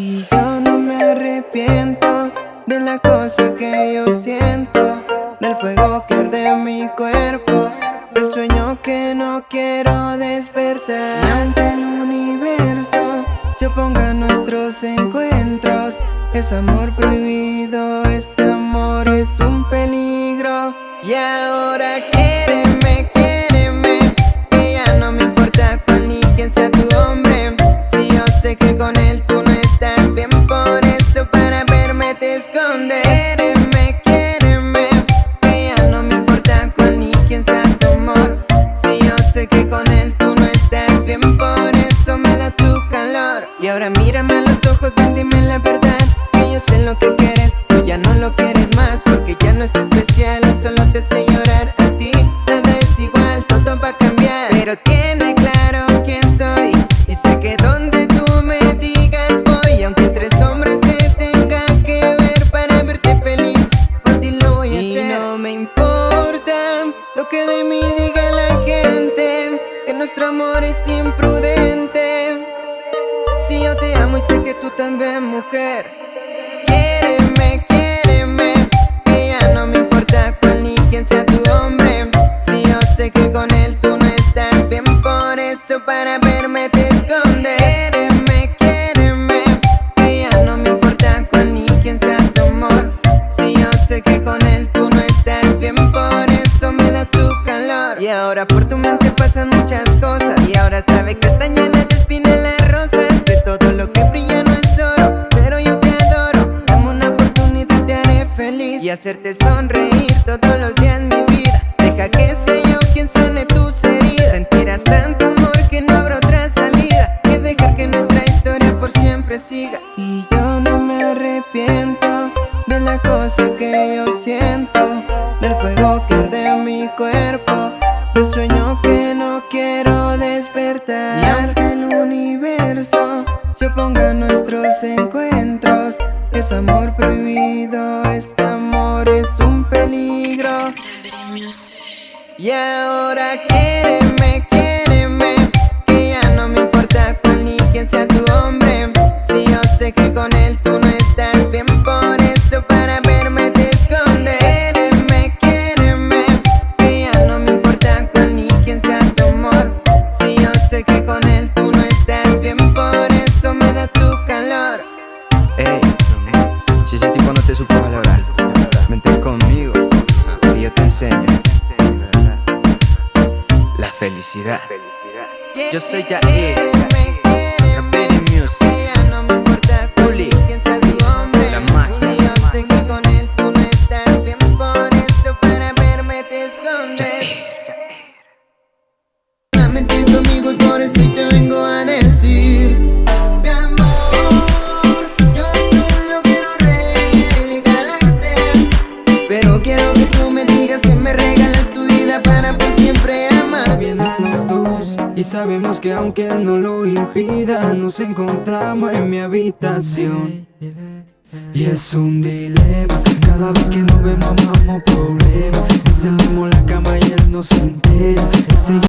Y yo no me arrepiento de la cosa que yo siento, del fuego que arde en mi cuerpo, del sueño que no quiero despertar. Y aunque el universo se oponga a nuestros encuentros, es amor prohibido, este amor es un peligro. Y ahora quiéreme, quiéreme, que ya no me importa cuál ni quién sea tu hombre. Si yo sé que con él tú no estás bien, por eso para verme te escondes. Quiéreme, quiéreme, que ya no me importa cuál ni quién sea tu amor. Si yo sé que con él tú no estás bien, por eso me da tu calor. Y ahora mírame a los ojos, ven, dime la verdad, que yo sé lo que quieres, tú ya no lo quieres más, porque ya no es especial, solo te sé llorar a ti. Nada es igual, todo va a cambiar, pero tiene claro quién soy, y sé que donde tú me digas voy. Aunque tres hombres te tengan que ver para verte feliz, por ti lo voy a hacer. Y no me importa lo que de mí diga la gente, que nuestro amor es imprudente. Si yo te amo y sé que tú también, mujer. Quiéreme, quiéreme, que ya no me importa cuál ni quién sea tu hombre. Si yo sé que con él tú no estás bien, por eso para verme te escondes. Quiéreme, quiéreme, que ya no me importa cuál ni quién sea tu amor. Si yo sé que con él tú no estás bien, por eso me da tu calor. Y ahora por tu mente pasan muchas cosas, y ahora sabe que están llenas de espinas las rosas, que todo lo que brilla no es oro, pero yo te adoro. Dame una oportunidad, te haré feliz y hacerte sonreír todos los días, mi vida. Deja que sea yo quien sane tus heridas. Sentirás tanto amor que no habrá otra salida que dejar que nuestra historia por siempre siga. Y yo no me arrepiento de la cosa que yo siento, del fuego que arde en mi cuerpo, del sueño que no quiero despertar. Y aunque el universo se oponga a nuestros encuentros, es amor prohibido, este amor es un peligro. Y ahora quiéreme, quiéreme, que ya no me importa cuál ni quién sea tu hombre. Si yo sé que con él tú no estás bien, por eso para verme te escondes. Quiéreme, quiéreme, que ya no me importa cuál ni quién sea tu amor. Si yo sé que con él tú no estás bien, por eso me da tu calor. Ey, si ese tipo no te supo valorar, vente conmigo y yo te enseño la felicidad. Yo soy Jair, Rapid Music, que ya no me importa cuál ni quién sea tu hombre. La magia. Si yo sé que con él tú no estás bien, por eso para verme te escondes. Mente conmigo y por eso hoy te vengo a decir, mi amor, yo solo quiero regalarte, pero quiero que tú me digas que me regalas tu vida para por siempre amar. Bien a los dos, y sabemos que aunque él no lo impida, nos encontramos en mi habitación. Y es un dilema, cada vez que nos vemos amamos problemas. Encendemos la cama y él no se entera.